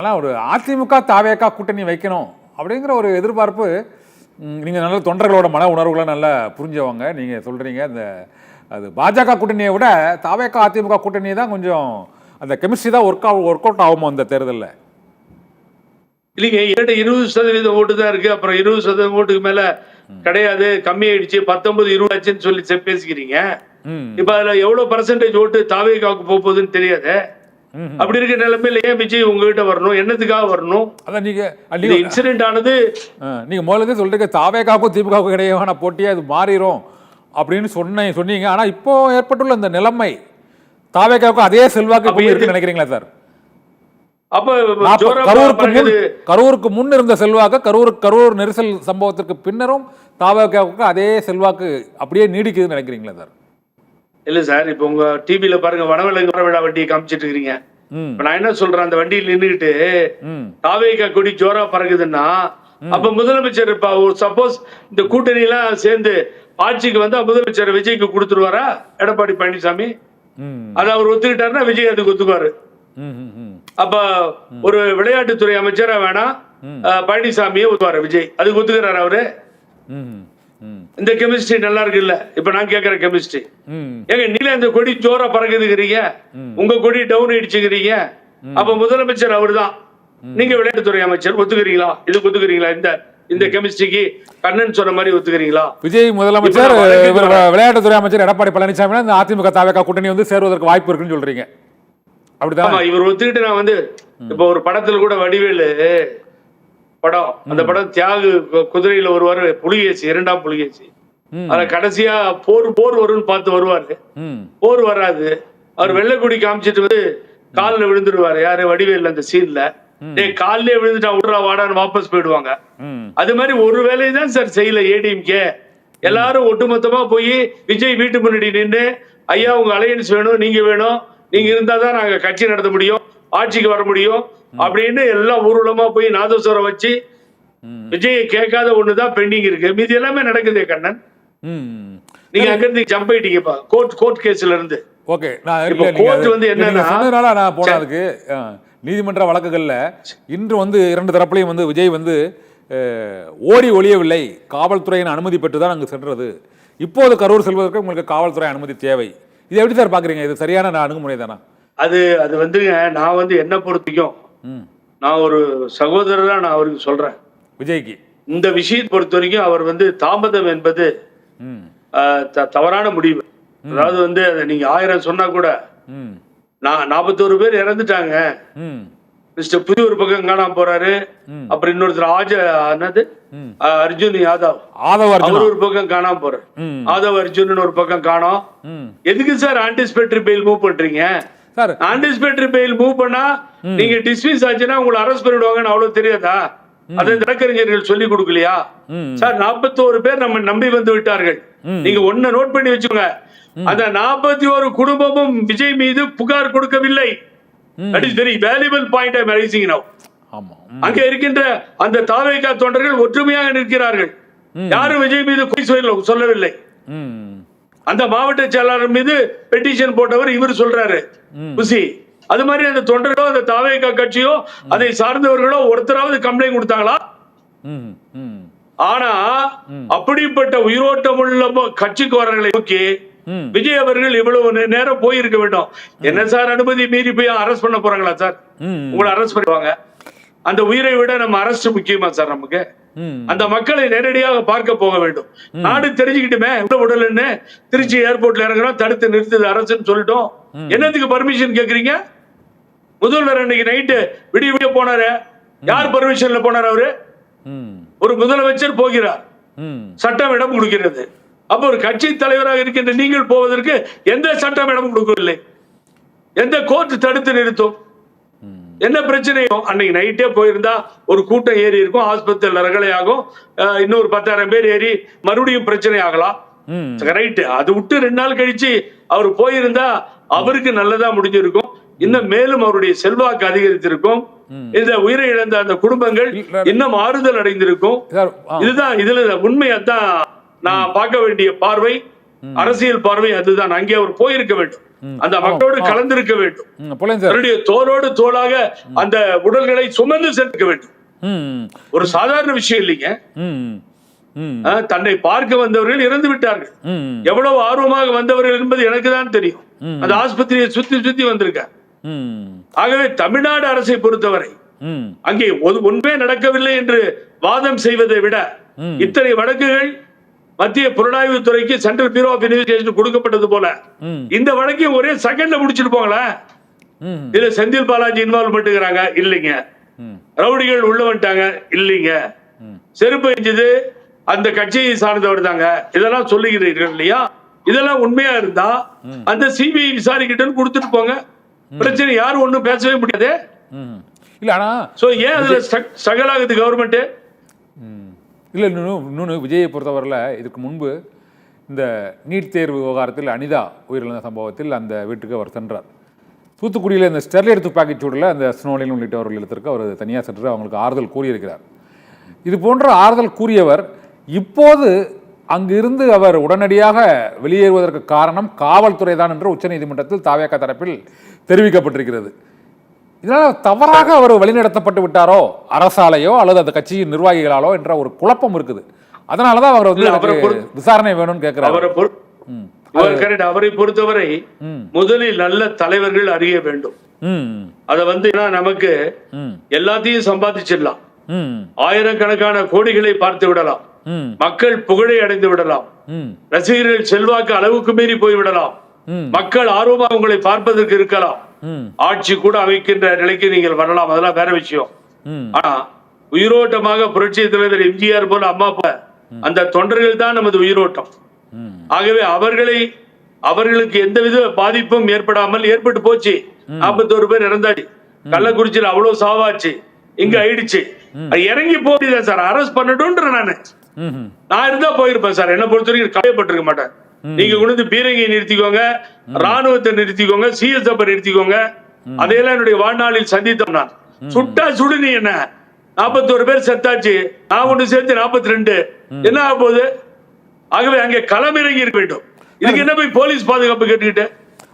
ஆனால் ஒரு அதிமுக தாவேக்கா கூட்டணி வைக்கணும் அப்படிங்கிற ஒரு எதிர்பார்ப்பு நீங்கள் நல்ல தொண்டர்களோட மன உணர்வுகளை நல்லா புரிஞ்சவங்க. நீங்கள் சொல்கிறீங்க இந்த அது பாஜக கூட்டணியை விட தாவேக்கா அதிமுக கூட்டணி தான் கொஞ்சம் அந்த கெமிஸ்ட்ரி தான் ஒர்க் அவுட் ஆகுமோ அந்த தேர்தலில்? இல்லைங்க, என்கிட்ட 20% ஓட்டு தான் இருக்கு. அப்புறம் 20% ஓட்டுக்கு மேல கிடையாது, கம்மியாயிடுச்சு, 19 20 ஆச்சுன்னு சொல்லி பேசிக்கிறீங்க. இப்ப அதுல எவ்வளவு பர்சன்டேஜ் ஓட்டு தாவேக்காவுக்கு போகுதுன்னு தெரியாது. அப்படி இருக்க நிலைமையில ஏன் விஜய் உங்ககிட்ட வரணும்? என்னத்துக்காக வரணும்? அதான் நீங்க இன்சிடென்ட் ஆனது நீங்க முதல்ல சொல்றீங்க தாவேக்காவுக்கும் திமுகவுக்கும் இடையேயான போட்டியா அது மாறிடும் அப்படின்னு சொன்னீங்க. ஆனா இப்போ ஏற்பட்டுள்ள இந்த நிலைமை தாவேக்காவுக்கும் அதே செல்வாக்கு இருக்குன்னு நினைக்கிறீங்களா சார்? அப்ப கரூருக்கு முன் இருந்த செல்வாக்கு கரூர் நெரிசல் சம்பவத்திற்கு பின்னரும் தாவேக்காவுக்கு அதே செல்வாக்கு அப்படியே நீடிக்குதுன்னு நினைக்கிறீங்களா சார்? இல்ல சார், இப்ப உங்க டிவில பாருங்க, வனவிலங்கு வரவிழா வண்டியை காமிச்சிட்டு இருக்கீங்க. இப்ப நான் என்ன சொல்றேன், அந்த வண்டியில் நின்றுகிட்டு தாவேக்கா கொடி ஜோரா பறக்குதுன்னா அப்ப முதலமைச்சர் சப்போஸ் இந்த கூட்டணி எல்லாம் சேர்ந்து ஆட்சிக்கு வந்தா முதலமைச்சர் விஜய்க்கு கொடுத்துருவாரா எடப்பாடி பழனிசாமி? அதை அவர் ஒத்துக்கிட்டாருன்னா விஜய் அதுக்கு ஒத்துக்குவாரு. அப்ப ஒரு விளையாட்டுத்துறை அமைச்சரா வேணா பழனிசாமியே ஒத்துவாரு விஜய், அதுக்கு ஒத்துக்கிறாரு அவரு? இந்த கெமிஸ்ட்ரி நல்லா இருக்கு இல்ல? இப்ப நான் கேக்குற கெமிஸ்ட்ரி ஏங்க, நீல இந்த கொடி ஜோரா பறக்குதுங்கிறீங்க, உங்க கொடி டவுன் ஆயிடுச்சுங்கிறீங்க. அப்ப முதலமைச்சர் அவரு தான், நீங்க விளையாட்டுத்துறை அமைச்சர், ஒத்துக்கிறீங்களா? இதுக்கு ஒத்துக்கிறீங்களா? இந்த கெமிஸ்ட்ரிக்கு கண்ணன் சொன்ன மாதிரி ஒத்துக்கிறீங்களா? விஜய் முதலமைச்சர், விளையாட்டுத்துறை அமைச்சர் எடப்பாடி பழனிசாமி இந்த அதிமுக தாவேக்கா கூட்டணி வந்து சேருவதற்கு வாய்ப்பு இருக்குன்னு சொல்றீங்க, அப்படிதான்? இவர் ஒத்துக்கிட்டு நான் வந்து இப்ப ஒரு படத்துல கூட வடிவேலு படம், அந்த படம் தியாகு குதிரையில வருவாரு, புலிகேசி, 2ஆம் புலிகேசி. அத கடைசியா போர் வரும்னு பார்த்து வருவாரு, போர் வராது. அவர் வெள்ளைக்குடி காமிச்சிட்டு வந்து காலில் விழுந்துருவாரு. யாரு? வடிவேல். அந்த சீன்ல காலிலே விழுந்துட்டா விடுறா வாடான்னு வாபஸ் போயிடுவாங்க. அது மாதிரி ஒரு வேலையை தான் சார் செய்யல ஏடிஎம்கே. எல்லாரும் ஒட்டுமொத்தமா போய் விஜய் வீட்டு முன்னாடி நின்று, ஐயா உங்க அலையன்ஸ் வேணும், நீங்க வேணும், நீங்க இருந்தாதான் நாங்க கட்சி நடத்த முடியும், ஆட்சிக்கு வர முடியும் அப்படின்னு எல்லாம் ஊர்வலமா போய் நாதஸ்வரம் வச்சு விஜயை கேட்காத ஒண்ணுதான் பெண்டிங் இருக்கு. மீதி எல்லாமே நடக்குதே கண்ணன். நீங்க அங்க இருந்து ஜம்ப் ஆயிட்டீங்கப்பா கோர்ட் கேஸ்ல இருந்து. ஓகே, கோர்ட் வந்து என்னன்னா நான் போனதுக்கு நீதிமன்ற வழக்குகள்ல இன்று வந்து 2 தரப்புலையும் வந்து விஜய் வந்து ஓடி ஒளியவில்லை, காவல்துறையின் அனுமதி பெற்று தான் அங்கு சென்றது. இப்போது கரூர் செல்வதற்கு உங்களுக்கு காவல்துறை அனுமதி தேவை. இது எப்படி சார் பாக்குறீங்க? இது சரியான அணுகுமுறை தானா? அது வந்துங்க, நான் வந்து என்ன பொறுத்திக்கும், நான் ஒரு சகோதரரா நான் அவருக்கு சொல்றேன், விஜய்க்கு இந்த விஷயத்தை பொறுத்த வரைக்கும் அவர் வந்து தாமதம் என்பது தவறான முடிவு. அதாவது வந்து அதை நீங்க 1000 சொன்னா கூட 41 பேர் இறந்துட்டாங்க. மிஸ்டர் புதி ஒரு பக்கம் காணாம போறாரு, அப்புறம் இன்னொருத்தர் அர்ஜுன் யாதவ் அவர் ஒரு பக்கம் காணாம போறாரு, ஆதவ் அர்ஜுன் ஒரு பக்கம் காணோம். எதுக்கு சார் ஆன்டிசிபேட்டரி பெயில் மூவ் பண்றீங்க? ஆன்டிசிபேட்டரி பெயில் மூவ் பண்ணா நீங்க டிஸ்மிஸ் ஆச்சுன்னா உங்களை அரெஸ்ட் பண்ணிடுவாங்கன்னு அவ்வளவு தெரியாதா? அதை வழக்கறிஞர்கள் சொல்லி கொடுக்கலையா சார்? 41 பேர் நம்ம நம்பி வந்து விட்டார்கள். நீங்க ஒன்ன நோட் பண்ணி வச்சுக்கோங்க, அந்த 41 குடும்பமும் விஜய் மீது புகார் கொடுக்கவில்லை. That is very valuable point I am raising now. அங்கே இருக்கின்ற அந்த தாவேக்கா தொண்டர்கள் ஒற்றுமையாக நிற்கிறார்கள். யாரும் விஜய் மீது குறை சொல்லவில்லை. அந்த மாவட்ட செயலாளர் மீது பெட்டிஷன் போட்டவர் இவர் சொல்றாரு குசி. அது மாதிரி அந்த தொண்டர்களோ அந்த தாவேக்கா கட்சியோ அதை சார்ந்தவர்களோ ஒருத்தராவது கம்ப்ளைண்ட் கொடுத்தாங்களா? ஆனா அப்படிப்பட்ட உயிரோட்டமுள்ள கட்சிக்காரர்களை நோக்கி விஜய் அவர்கள் இவ்வளவு நேரம் போயிருக்க வேண்டும். என்ன சார் அனுமதி மீறி போய் அரெஸ்ட் பண்ண போறாங்களா சார்? உங்களை அரெஸ்ட் பண்ணுவாங்க. அந்த உயிரை விட நம்ம அரெஸ்ட் முக்கியமா சார்? நமக்கு அந்த மக்களை நேரடியாக பார்க்க போக வேண்டும். நாடு தெரிஞ்சுக்கிட்டுமே உடல்னு திருச்சி ஏர்போர்ட்ல இறங்குறோம், தடுத்து நிறுத்துது அரசுன்னு சொல்லிட்டோம். என்னத்துக்கு பர்மிஷன் கேக்குறீங்க? முதல்வர் அன்னைக்கு நைட்டு விடிய போனாரு, யார் பர்மிஷன்ல போனார்? அவரு ஒரு முதலமைச்சர் போகிறார், சட்டம் இடம் கொடுக்கிறது. அப்ப ஒரு கட்சி தலைவராக இருக்கின்ற நீங்கள் போவதற்கு எந்த சட்டம் இடம் கொடுக்கவில்லை, எந்த கோர்ட் தடுத்து நிறுத்தும்? என்ன பிரச்சனையோ அன்னைக்கு நைட்டே போயிருந்தா ஒரு கூட்டம் ஏறி இருக்கும், ஆஸ்பத்திரியில் ரகளை ஆகும், இன்னொரு 10,000 பேர் ஏறி மறுபடியும் பிரச்சனை ஆகலாம். ரைட்டு, அது விட்டு 2 நாள் கழிச்சு அவர் போயிருந்தா அவருக்கு நல்லதா முடிஞ்சிருக்கும். இன்னும் மேலும் அவருடைய செல்வாக்கு அதிகரித்திருக்கும். இந்த உயிரை இழந்த அந்த குடும்பங்கள் இன்னும் ஆறுதல் அடைந்திருக்கும். இதுதான் இதுல உண்மையத்தான் நான் பார்க்க வேண்டிய பார்வை, அரசியல் பார்வை அதுதான். அங்கே அவர் போயிருக்க வேண்டும். அந்த மக்களோடு கலந்திருக்க வேண்டும், தன்னுடைய தோளோடு தோளாக அந்த உடல்களை சுமந்து செலுத்த வேண்டும். ஒரு சாதாரண விஷயம் இல்லைங்க. தன்னை பார்க்க வந்தவர்கள் இறந்து விட்டார்கள். எவ்வளவு ஆர்வமாக வந்தவர்கள் என்பது எனக்கு தான் தெரியும். அந்த ஆஸ்பத்திரியை சுத்தி சுத்தி வந்திருக்கார். ஆகவே தமிழ்நாடு அரசை பொறுத்தவரை அங்கே ஒன்றே நடக்கவில்லை என்று வாதம் செய்வதை விட இத்தனை வழக்குகள் மத்திய புலனாய்வு துறைக்கு சென்ட்ரல் பியூரோ ஆஃப் இன்வெஸ்டிகேஷன் கொடுக்கப்பட்டது போல இந்த வழக்கையும் ஒரே செகண்ட்ல முடிச்சிட்டு போங்களேன். இதுல செந்தில் பாலாஜி இன்வால்வ்மெண்ட் இல்லைங்க, ரவுடிகள் உள்ள வந்துட்டாங்க இல்லைங்க, செருப்பு எஞ்சது அந்த கட்சியை சார்ந்தவர் தாங்க, இதெல்லாம் சொல்லுகிறீர்கள் இல்லையா? இதெல்லாம் உண்மையா இருந்தா அந்த சிபிஐ விசாரிக்கிட்டு கொடுத்துட்டு போங்க, பிரச்சனை யாரும் ஒண்ணும் பேசவே முடியாது. இல்ல ஆனா ஏன் அதுல ஸ்ட்ரகிள் ஆகுது கவர்மெண்ட்? இல்ல இன்னொன்னு விஜயை பொறுத்தவரையில் இதுக்கு முன்பு இந்த நீட் தேர்வு விவகாரத்தில் அனிதா உயிரிழந்த சம்பவத்தில் அந்த வீட்டுக்கு அவர் சென்றார். தூத்துக்குடியில் இந்த ஸ்டெர்லைட் துப்பாக்கி சூடில் அந்த ஸ்னோலின் உள்ளிட்டவர்கள் இடத்திற்கு அவர் தனியாக சென்று அவங்களுக்கு ஆறுதல் கூறியிருக்கிறார். இது போன்ற ஆறுதல் கூறியவர் இப்போது அங்கிருந்து அவர் உடனடியாக வெளியேறுவதற்கு காரணம் காவல்துறை தான் என்று உச்சநீதிமன்றத்தில் தாவேகா தரப்பில் தெரிவிக்கப்பட்டிருக்கிறது. இதனால் தவறாக அவர் வழிநடத்தப்பட்டு விட்டாரோ அரசாலையோ அல்லது அந்த கட்சியின் நிர்வாகிகளாலோ என்ற ஒரு குழப்பம் இருக்குது. அதனாலதான் அவர் வந்து விசாரணை வேணும்னு கேட்கிறார். அவரை பொறுத்தவரை முதலில் நல்ல தலைவர்கள் அறிய வேண்டும். அத வந்து நமக்கு எல்லாத்தையும் சம்பாதிச்சிடலாம், ஆயிரக்கணக்கான கோடிகளை பார்த்து விடலாம், மக்கள் புகழை அடைந்து விடலாம், ரசிகர்கள் செல்வாக்கு அளவுக்கு மீறி போய்விடலாம், மக்கள் ஆர்வமாக உங்களை பார்ப்பதற்கு இருக்கலாம், ஆட்சி கூட அமைக்கின்ற நிலைக்கு நீங்கள் வரலாம், அதெல்லாம் வேற விஷயம். ஆனா உயிரோட்டமாக புரட்சி தலைவர் எம்ஜிஆர் போல அம்மா அப்பா அந்த தொண்டர்கள் தான் நமது உயிரோட்டம். ஆகவே அவர்களுக்கு எந்தவித பாதிப்பும் ஏற்பட்டு போச்சு. 41 பேர் இறந்தாச்சு, கள்ளக்குறிச்சியில் அவ்வளவு சாவாச்சு, இங்க ஆயிடுச்சு. இறங்கி போகுது சார், அரெஸ்ட் பண்ணட்டும்ன்ற நான் இருந்தா போயிருப்பேன் சார். என்ன பொறுத்த வரைக்கும் கவலைப்பட்டிருக்க மாட்டேன். நீங்க கொண்டு பீரங்கியை நிறுத்திக்கோங்க, ராணுவத்தை நிறுத்திக்கோங்க, சிஎஸ்எஃப் நிறுத்திக்கோங்க, அதையெல்லாம் என்னுடைய வாழ்நாளில் சந்தித்தோம். நான் சுட்டா சுடு, நீ என்ன 41 பேர் செத்தாச்சு, நான் ஒன்று சேர்த்து 42, என்ன ஆக போகுது? ஆகவே அங்கே களமிறங்கி இருக்க வேண்டும். இதுக்கு என்ன போய் போலீஸ் பாதுகாப்பு கேட்டுக்கிட்டு